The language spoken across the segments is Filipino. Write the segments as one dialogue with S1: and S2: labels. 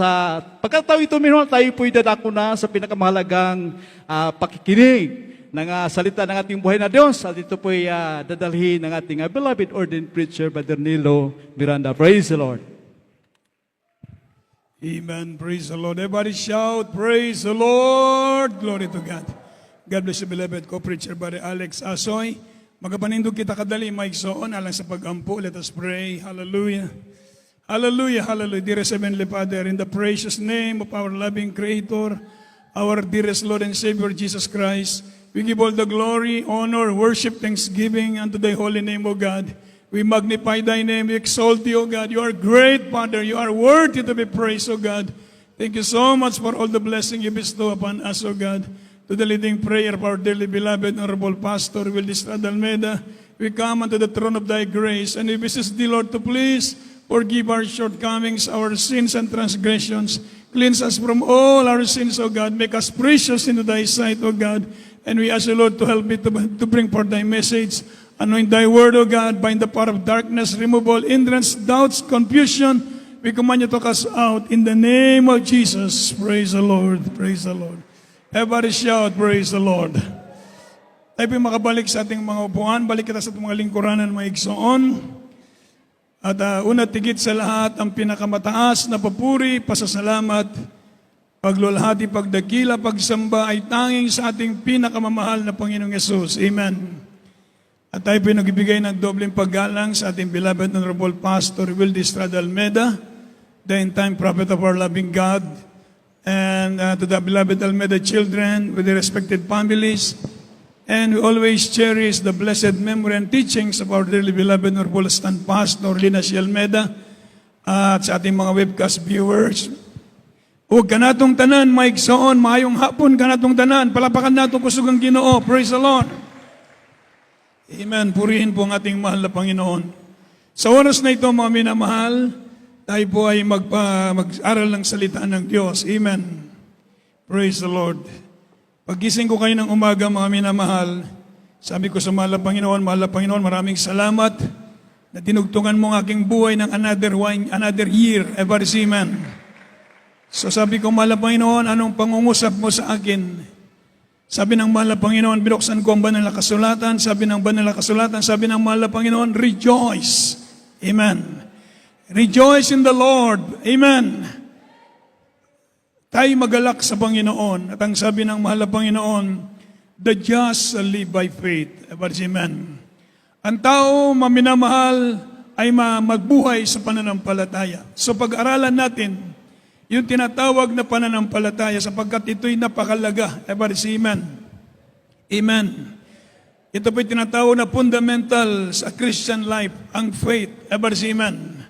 S1: sa pagkataon ito, minahal, tayo po'y dadako na sa pinakamahalagang pakikinig ng salita ng ating buhay na Diyos. At ito po'y dadalhin ng ating beloved ordained preacher, Brother Nilo Miranda. Praise the Lord.
S2: Amen. Praise the Lord. Everybody shout, praise the Lord. Glory to God. God bless you, beloved co-preacher, Brother Alex Asoy. Magapanindog kita kadali, Mike Soon, alang sa pag-ampo. Let us pray. Hallelujah. Hallelujah, hallelujah. Dearest Heavenly Father, in the precious name of our loving Creator, our dearest Lord and Savior, Jesus Christ, we give all the glory, honor, worship, thanksgiving unto thy holy name, O God. We magnify thy name, we exalt thee, O God. You are great, Father. You are worthy to be praised, O God. Thank you so much for all the blessing you bestow upon us, O God. To the leading prayer of our dearly beloved Honorable Pastor Wildy Estrada Almeida, we come unto the throne of thy grace, and we beseech thee, Lord, to please forgive our shortcomings, our sins and transgressions. Cleanse us from all our sins, O God. Make us precious into thy sight, O God. And we ask you, Lord, to help me to bring forth thy message. Anoint thy word, O God, bind the power of darkness, remove all hindrance, doubts, confusion. We command you to cast out in the name of Jesus. Praise the Lord. Praise the Lord. Everybody shout, praise the Lord. Tayo po makabalik sa ating mga upuan. Balik kita sa ating mga lingkuranan, mga igsoon. At una tigit sa lahat, ang pinakamataas na papuri, pasasalamat, paglulhati, pagdakila, pagsamba ay tanging sa ating pinakamamahal na Panginoong Yesus. Amen. At tayo po nagbibigay ng dobleng paggalang sa ating beloved Honorable Pastor Wildy Estrada Almeida, the end-time prophet of our loving God, and to the beloved Almeida children with their respected families. And we always cherish the blessed memory and teachings of our dearly beloved Honorable Stand Pastor Lina C. Almeida at sa ating mga webcast viewers. Huwag ka natong tanan, Mike Soon, maayong hapon ka natong tanan, palapakan nato kusog ang Ginoo. Praise the Lord. Amen. Purihin po ang ating mahal na Panginoon. Sa oras na ito, mga minamahal, tayo po ay mag-aral ng salita ng Diyos. Amen. Praise the Lord. Paggising ko kayo ng umaga, mga minamahal, sabi ko sa mahal na Panginoon, maraming salamat na tinugtungan mo ang aking buhay ng another year, ever amen. So sabi ko, mahal na Panginoon, anong pangungusap mo sa akin? Sabi ng mahal na Panginoon, binuksan ko ang banal na kasulatan. Sabi ng banal na kasulatan, sabi ng mahal na Panginoon, rejoice. Amen. Rejoice in the Lord. Amen. Tayo magalak sa Panginoon. At ang sabi ng mahal na Panginoon, the just shall live by faith. Amen. Ang tao maminamahal ay magbuhay sa pananampalataya. So pag-aralan natin, yung tinatawag na pananampalataya sapagkat ito'y napakalaga. Amen. Amen. Ito po'y tinatawag na fundamental sa Christian life, ang faith. Amen.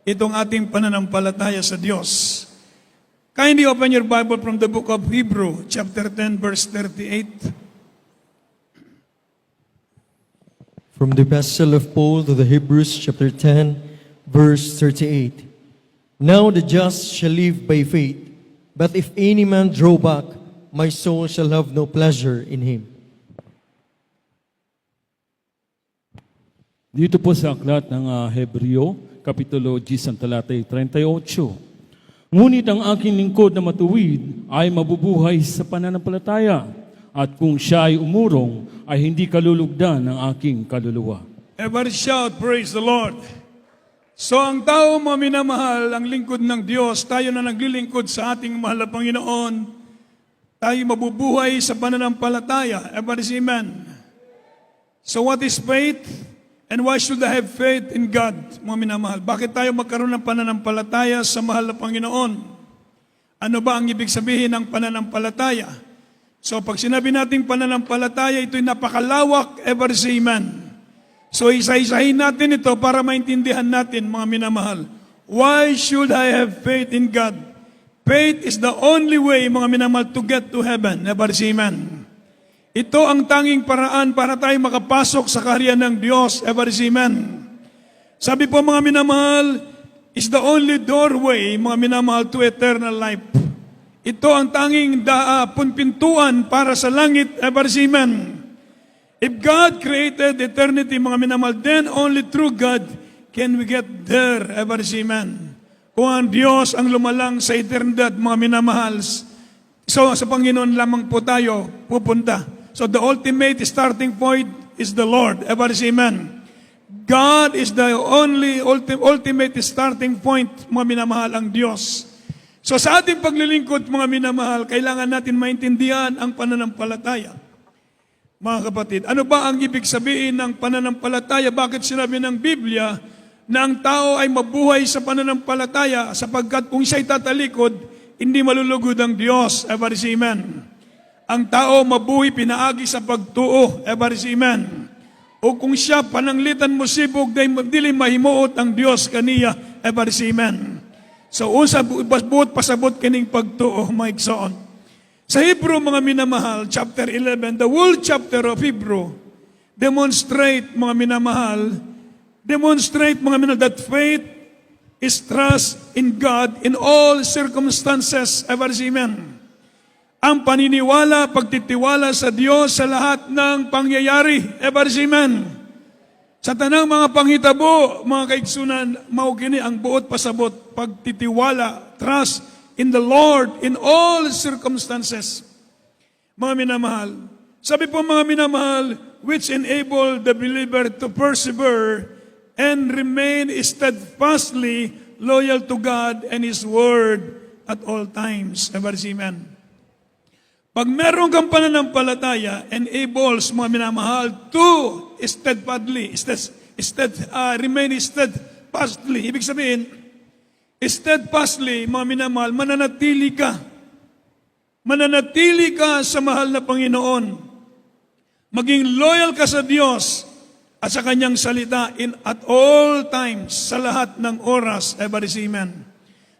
S2: Itong ating pananampalataya sa Diyos. Kindly open your Bible from the book of Hebrew, chapter 10, verse 38.
S3: From the epistle of Paul to the Hebrews, chapter 10, verse 38. Now the just shall live by faith, but if any man draw back, my soul shall have no pleasure in him.
S4: Dito po sa aklat ng Hebreo, Kapitulo 10, talatay 38. Ngunit ang aking lingkod na matuwid ay mabubuhay sa pananampalataya, at kung siya ay umurong, ay hindi kalulugdan ng aking kaluluwa.
S2: Everybody shout, praise the Lord. So ang tao minamahal, ang lingkod ng Diyos, tayo na naglilingkod sa ating mahal na Panginoon, tayo mabubuhay sa pananampalataya. Everybody say amen. So what is faith? And why should I have faith in God, mga minamahal? Bakit tayo magkaroon ng pananampalataya sa mahal na Panginoon? Ano ba ang ibig sabihin ng pananampalataya? So pag sinabi nating pananampalataya, ito'y napakalawak, ever say amen. So isa-isahin natin ito para maintindihan natin, mga minamahal. Why should I have faith in God? Faith is the only way, mga minamahal, to get to heaven, ever say amen. Ito ang tanging paraan para tayo makapasok sa kaharian ng Diyos. Ever amen. Sabi po mga minamahal, is the only doorway, mga minamahal, to eternal life. Ito ang tanging pintuan para sa langit. Ever amen. If God created eternity, mga minamahal, then only through God can we get there. Ever amen. kung ang Diyos ang lumalang sa eternidad, mga minamahal. So sa Panginoon lamang po tayo pupunta. So the ultimate starting point is the Lord. Everybody say amen. God is the only ultimate starting point, mga minamahal, ang Diyos. So sa ating paglilingkod, mga minamahal, kailangan natin maintindihan ang pananampalataya. Mga kapatid, ano ba ang ibig sabihin ng pananampalataya? Bakit sinabi ng Biblia na ang tao ay mabuhay sa pananampalataya sapagkat kung siya'y tatalikod, hindi malulugod ang Diyos. Everybody say amen. Ang tao mabuhay pinaagi sa pagtuo. Everybody say amen. O kung siya pananglitan mo sibog, dili mahimuot ang Diyos kaniya. Everybody say amen. So usa buot pasabot kining pagtuo, mga igsoon. Sa Hebrew, mga minamahal, chapter 11, the whole chapter of Hebrew demonstrate, mga minamahal, that faith is trust in God in all circumstances. Everybody say amen. Ang paniniwala, pagtitiwala sa Diyos sa lahat ng pangyayari. Everybody say amen. Sa tanang mga panghitabo, mga kaigsunan, maugini ang buot pasabot, pagtitiwala, trust in the Lord in all circumstances. Mga minamahal, sabi po mga minamahal, which enable the believer to persevere and remain steadfastly loyal to God and His Word at all times. Everybody say amen. Pag meron kang pananampalataya, enables, mga minamahal, to remain steadfastly. Ibig sabihin, steadfastly, mga minamahal, mananatili ka. Mananatili ka sa mahal na Panginoon. Maging loyal ka sa Diyos at sa Kanyang salita at all times, sa lahat ng oras. Everybody say amen.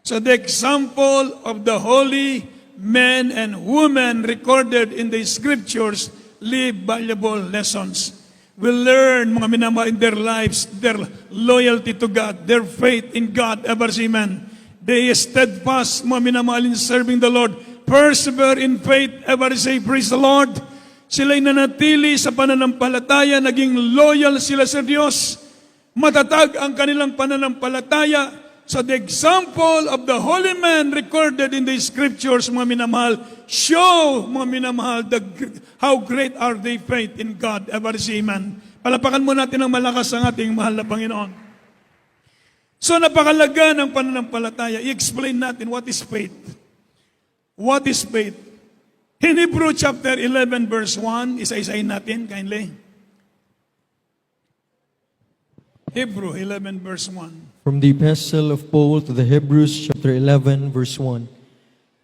S2: So the example of the holy men and women recorded in the Scriptures live valuable lessons. We learn, mga minamahal, in their lives, their loyalty to God, their faith in God. Ever say amen. They steadfast, mga minamahal, in serving the Lord. Persevere in faith. Ever say, praise the Lord. Sila'y nanatili sa pananampalataya, naging loyal sila sa Diyos. Matatag ang kanilang pananampalataya. So the example of the holy men recorded in the Scriptures, mga minamahal, show, mga minamahal, how great are they faith in God. Ever say amen. Palapakan mo natin ng malakas ang ating mahal na Panginoon. So napakalaga ng pananampalataya. I-explain natin what is faith. What is faith? In Hebrew chapter 11 verse 1, isa-isahin natin, kindly. Hebrew 11 verse 1.
S3: From the Epistle of Paul to the Hebrews, chapter 11, verse 1.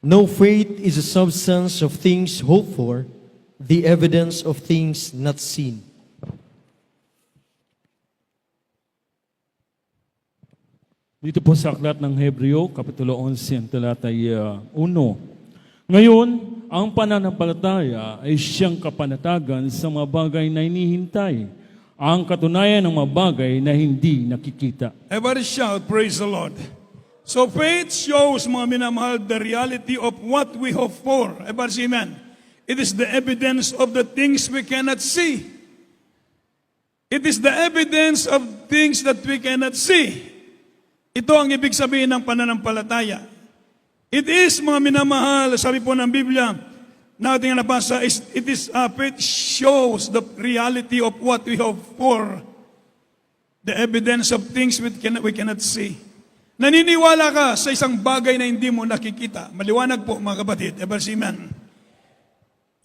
S3: No, faith is a substance of things hoped for, the evidence of things not seen.
S4: Dito po sa aklat ng Hebreo, Kapitulo 11, talatay 1. Ngayon, ang pananampalataya ay siyang kapanatagan sa mga bagay na hinihintay, ang katunayan ng mga bagay na hindi nakikita.
S2: Everybody shout, praise the Lord. So faith shows, mga minamahal, the reality of what we hope for. Everybody say amen. It is the evidence of the things we cannot see. It is the evidence of things that we cannot see. Ito ang ibig sabihin ng pananampalataya. It is, mga minamahal, sabi po ng Biblia, na ating nabasa, faith shows the reality of what we hope for. The evidence of things we cannot see. Naniniwala ka sa isang bagay na hindi mo nakikita. Maliwanag po, mga kapatid. Ever say amen.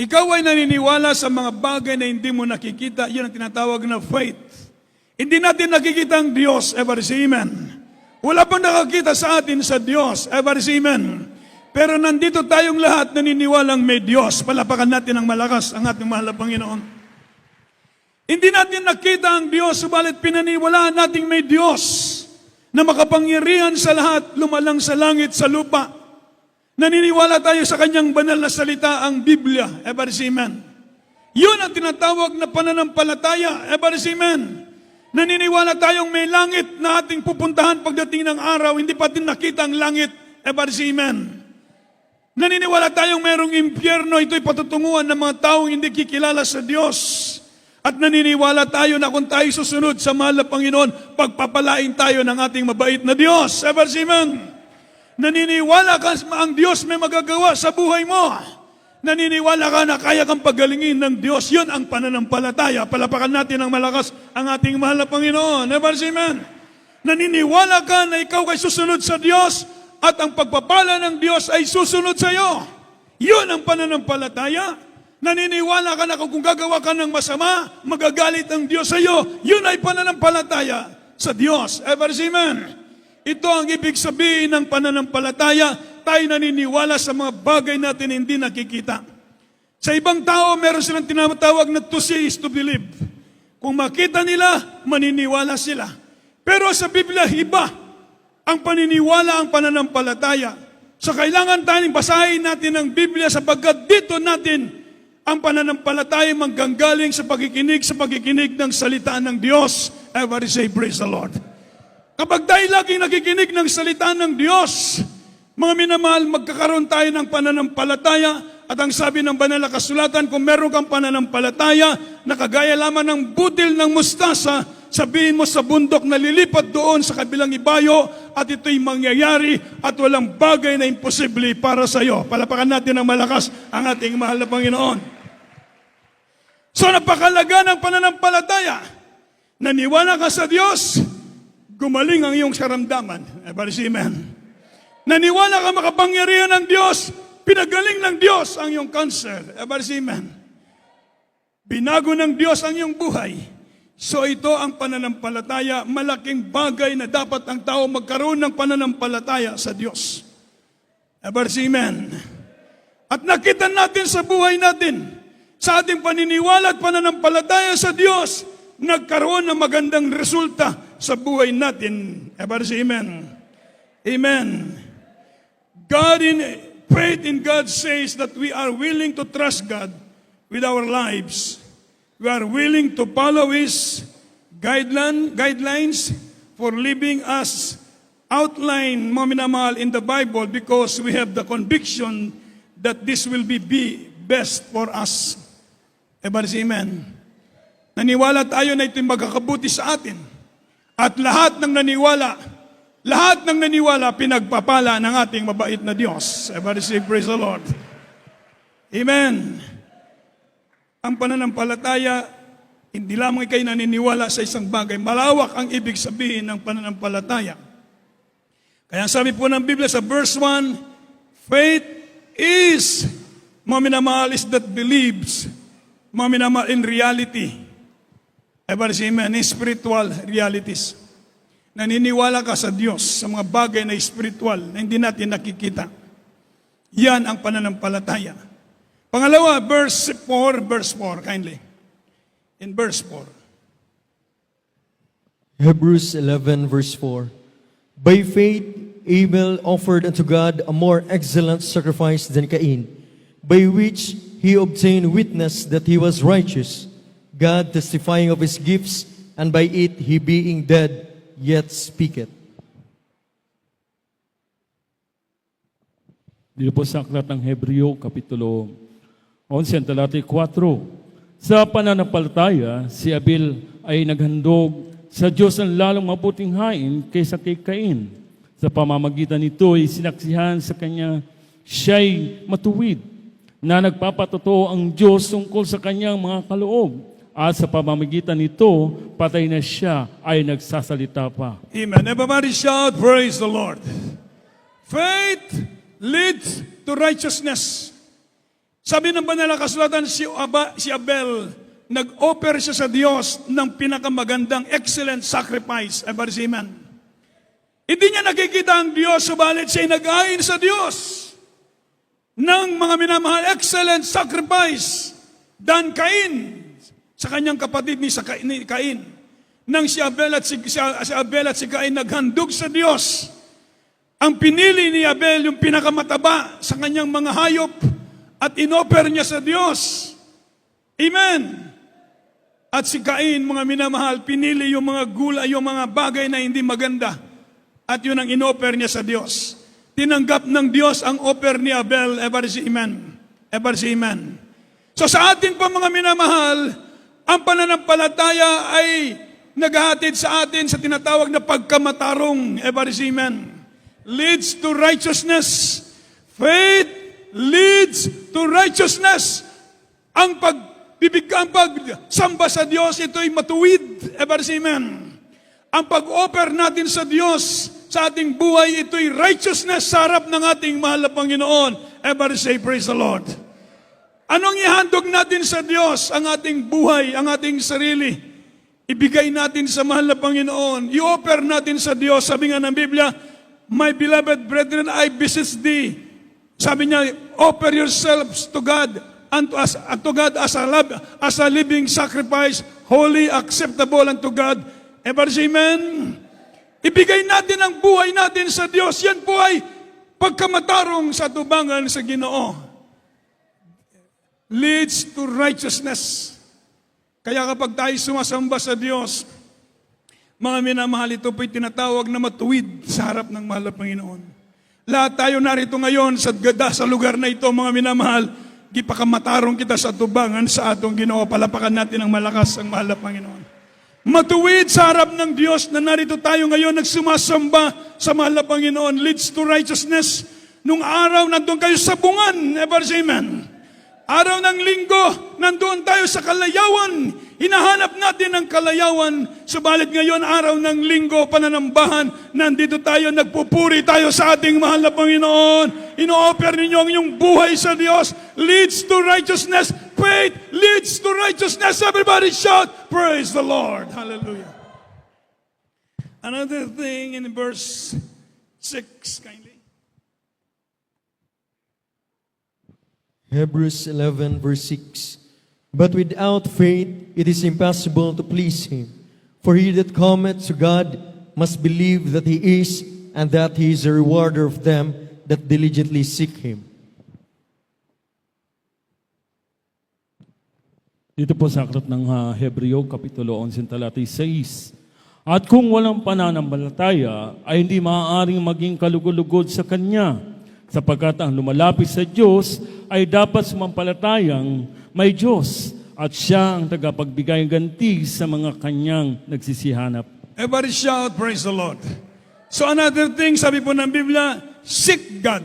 S2: Ikaw ay naniniwala sa mga bagay na hindi mo nakikita. Yun ang tinatawag na faith. Hindi natin nakikita ang Diyos. Ever say amen. Wala pang nakakita sa atin sa Diyos. Ever say amen. Pero nandito tayong lahat naniniwalang may Diyos. Palapakan natin ng malakas ang ating mahal na Panginoon. Hindi natin nakita ang Diyos, subalit pinaniwalaan nating may Diyos na makapangyarihan sa lahat, lumalang sa langit, sa lupa. Naniniwala tayo sa Kanyang banal na salita, ang Biblia. Ever say amen. Yun ang tinatawag na pananampalataya. Ever say amen. Naniniwala tayong may langit na ating pupuntahan pagdating ng araw, hindi pa din nakita ang langit. Ever say amen. Naniniwala tayong merong impyerno, ito'y patutunguhan ng mga taong hindi kikilala sa Diyos. At naniniwala tayo na kung tayo susunod sa mahal na Panginoon, pagpapalain tayo ng ating mabait na Diyos. Ever say amen. Naniniwala ka ang Diyos may magagawa sa buhay mo. Naniniwala ka na kaya kang pagalingin ng Diyos. Yun ang pananampalataya. Palapakan natin ng malakas ang ating mahal na Panginoon. Never say amen. Naniniwala ka na ikaw ay susunod sa Diyos at ang pagpapala ng Diyos ay susunod sa iyo. Yun ang pananampalataya. Naniniwala ka na kung gagawa ka ng masama, magagalit ang Diyos sa iyo. Yun ay pananampalataya sa Diyos. Ever say amen. Ito ang ibig sabihin ng pananampalataya. Tayo naniniwala sa mga bagay natin hindi nakikita. Sa ibang tao, meron silang tinatawag na to see is to believe. Kung makita nila, maniniwala sila. Pero sa Biblia, iba ang paniniwala, ang pananampalataya. So kailangan tayong basahin natin ang Biblia sapagkat dito natin ang pananampalataya manggagaling sa pagkikinig ng salita ng Diyos. Everybody say, praise the Lord. Kapag tayo laging nakikinig ng salita ng Diyos, mga minamahal, magkakaroon tayo ng pananampalataya. At ang sabi ng banal na kasulatan, kung meron kang pananampalataya, nakagaya lamang ng butil ng mustasa, sabihin mo sa bundok na lilipat doon sa kabilang ibayo at ito'y mangyayari at walang bagay na imposible para sa iyo. Palapakan natin ng malakas ang ating mahal na Panginoon. So napakalaga ng pananampalataya. Naniwala ka sa Diyos, gumaling ang iyong karamdaman. Everybody say amen. Naniwala ka makapangyarihan ng Diyos, pinagaling ng Diyos ang iyong cancer. Everybody say amen. Binago ng Diyos ang iyong buhay. So ito ang pananampalataya, malaking bagay na dapat ang tao magkaroon ng pananampalataya sa Diyos. Everybody say amen. At nakita natin sa buhay natin, sa ating paniniwala at pananampalataya sa Diyos, nagkaroon ng magandang resulta sa buhay natin. Everybody say amen. Amen. Faith in God says that we are willing to trust God with our lives. We are willing to follow His guidelines for living as outlined, mga minamahal, in the Bible because we have the conviction that this will be best for us. Everybody say amen. Naniwala tayo na ito'y magkakabuti sa atin. At lahat ng naniwala, pinagpapala ng ating mabait na Diyos. Everybody say, praise the Lord. Amen. Ang pananampalataya, hindi lamang ikay naniniwala sa isang bagay. Malawak ang ibig sabihin ng pananampalataya. Kaya sabi po ng Biblia sa verse 1, faith is, mga minamahal, is that believes, mga minamahal, in reality. Everybody say amen, in spiritual realities. Naniniwala ka sa Diyos, sa mga bagay na spiritual, na hindi natin nakikita. Yan ang pananampalataya. Pangalawa, verse 4, kindly. In verse 4.
S3: Hebrews 11, verse 4. By faith, Abel offered unto God a more excellent sacrifice than Cain, by which he obtained witness that he was righteous, God testifying of his gifts, and by it he being dead, yet speaketh.
S4: Dito po sa aklat ng Hebreo, Kapitulo 11, talata 4. Sa pananampalataya, si Abel ay naghandog sa Diyos ng lalong mabuting hain kaysa kay Cain. Sa pamamagitan nito ay sinaksihan sa kanya siya'y matuwid na nagpapatotoo ang Diyos tungkol sa kanyang mga kaloob. At sa pamamagitan nito, patay na siya ay nagsasalita pa.
S2: Amen. Everybody shout, praise the Lord. Faith leads to righteousness. Sabi ng banal na kasulatan, si Abel, nag-offer siya sa Diyos ng pinakamagandang excellent sacrifice. Everybody say amen. Hindi niya nakikita ang Diyos, subalit siya'y nag-ain sa Diyos ng mga minamahal excellent sacrifice than Cain, sa kanyang kapatid ni Cain. Nang si Abel at si Cain naghandog sa Diyos, ang pinili ni Abel yung pinakamataba sa kanyang mga hayop at inoffer niya sa Diyos. Amen. At si Cain, mga minamahal, pinili yung mga gulay, yung mga bagay na hindi maganda at yun ang inoffer niya sa Diyos. Tinanggap ng Diyos ang offer ni Abel. Ever say amen. Ever say amen. So sa ating pa mga minamahal, ang pananampalataya ay naghahatid sa atin sa tinatawag na pagkamatarong. Everybody say amen. leads to righteousness. Faith leads to righteousness. Ang pagsamba sa Diyos, ito'y matuwid. Ever say amen. Ang pag-offer natin sa Diyos sa ating buhay, ito'y righteousness sa harap ng ating mahal na Panginoon. Ever say, praise the Lord. Anong ihandog natin sa Diyos? Ang ating buhay, ang ating sarili. Ibigay natin sa mahal na Panginoon. I-offer natin sa Diyos. Sabi nga ng Biblia, my beloved brethren, I beseech thee. Sabi niya, offer yourselves to God unto God as a living sacrifice, holy, acceptable unto God. Ever say amen? Ibigay natin ang buhay natin sa Diyos. Yan po ay pagkamatarong sa tubangan sa Ginoo. Leads to righteousness. Kaya kapag tayo sumasamba sa Diyos, mga minamahal, ito po'y tinatawag na matuwid sa harap ng mahal na Panginoon. Lahat tayo narito ngayon sa lugar na ito, mga minamahal, gipakamatarong kita sa tubangan sa atong Ginoo. Palapakan natin ang malakas ang mahal na Panginoon. Matuwid sa harap ng Diyos na narito tayo ngayon nagsumasamba sa mahal na Panginoon leads to righteousness. Nung araw, nandun kayo sa bungan, ever say amen. Araw ng linggo, nandoon tayo sa kalayawan. Hinahanap natin ang kalayawan. Subalit ngayon, araw ng linggo, pananambahan, nandito tayo, nagpupuri tayo sa ating mahal na Panginoon. Ino-offer ninyo ang inyong buhay sa Diyos. Leads to righteousness. Faith leads to righteousness. Everybody shout, praise the Lord. Hallelujah. Another thing in verse 6, kindly.
S3: Hebrews 11, verse 6. But without faith it is impossible to please Him. For he that cometh to God must believe that He is, and that He is a rewarder of them that diligently seek Him.
S4: Dito po sa aklat ng Hebreo, Kapitulo 11, talatay 6. At kung walang pananampalataya, ay hindi maaaring maging kalugod-lugod sa Kanya, sapagkat ang lumalapit sa Diyos ay dapat sumampalatayang may Diyos at Siya ang tagapagbigay ganti sa mga Kanyang nagsisihanap.
S2: Everybody shout, praise the Lord. So another thing, sabi po ng Biblia, seek God.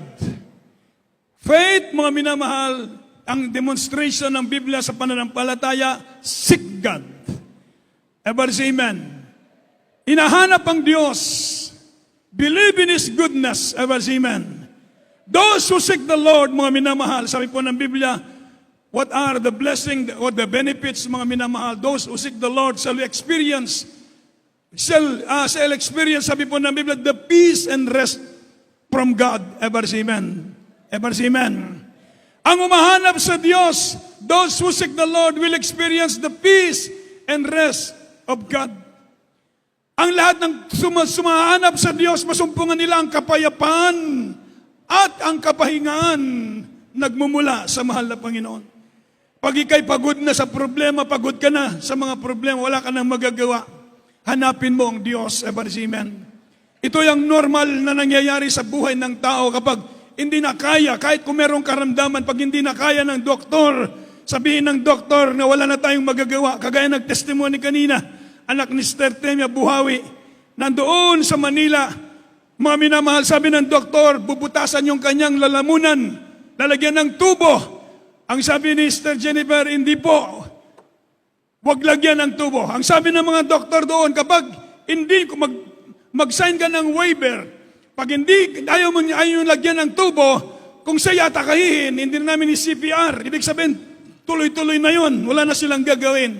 S2: Faith, mga minamahal, ang demonstration ng Biblia sa pananampalataya, seek God. Everybody say amen. Hinahanap ang Diyos. Believe in His goodness. Everybody say amen. Those who seek the Lord, mga minamahal, sabi po ng Biblia, what are the blessing or the benefits, mga minamahal? Those who seek the Lord shall experience, sabi po ng Biblia, the peace and rest from God. Ever say amen. Ever say amen. Ang umahanap sa Diyos, those who seek the Lord will experience the peace and rest of God. Ang lahat ng sumahanap sa Diyos, masumpungan nila ang kapayapaan at ang kapahingaan nagmumula sa mahal na Panginoon. Pag ikay pagod na sa problema, pagod ka na sa mga problema, wala ka nang magagawa, hanapin mo ang Diyos. Ever say amen. Ito yung normal na nangyayari sa buhay ng tao kapag hindi na kaya, kahit kung merong karamdaman, pag hindi na kaya ng doktor, sabihin ng doktor na wala na tayong magagawa. Kagaya nag-testimony kanina, anak ni Sister Temia Buhawi, nandoon sa Manila, mga minamahal, sabi ng doktor, bubutasan yung kanyang lalamunan, lalagyan ng tubo. Ang sabi ni Sister Jennifer, hindi po, huwag lagyan ng tubo. Ang sabi ng mga doktor doon, kapag hindi mag-sign ka ng waiver, pag hindi ayaw mo lagyan ng tubo, kung siya atakahihin, hindi na namin CPR. Ibig sabihin, tuloy-tuloy na yun. Wala na silang gagawin.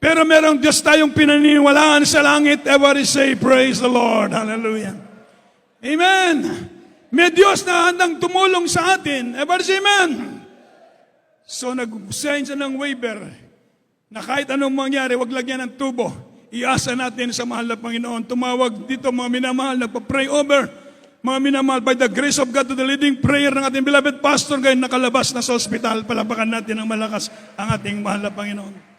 S2: Pero merong Diyos tayong pinaniniwalaan sa langit. Everybody say, praise the Lord. Hallelujah. Amen. May Diyos na handang tumulong sa atin. Everybody say amen. So nag-sign siya ng waiver na kahit anong mangyari, wag lagyan ng tubo. Iasa natin sa mahal na Panginoon. Tumawag dito mga minamahal, nagpa-pray over. Mga minamahal, by the grace of God to the leading prayer ng ating beloved pastor, ngayon nakalabas na sa ospital. Palapakan natin ng malakas ang ating mahal na Panginoon.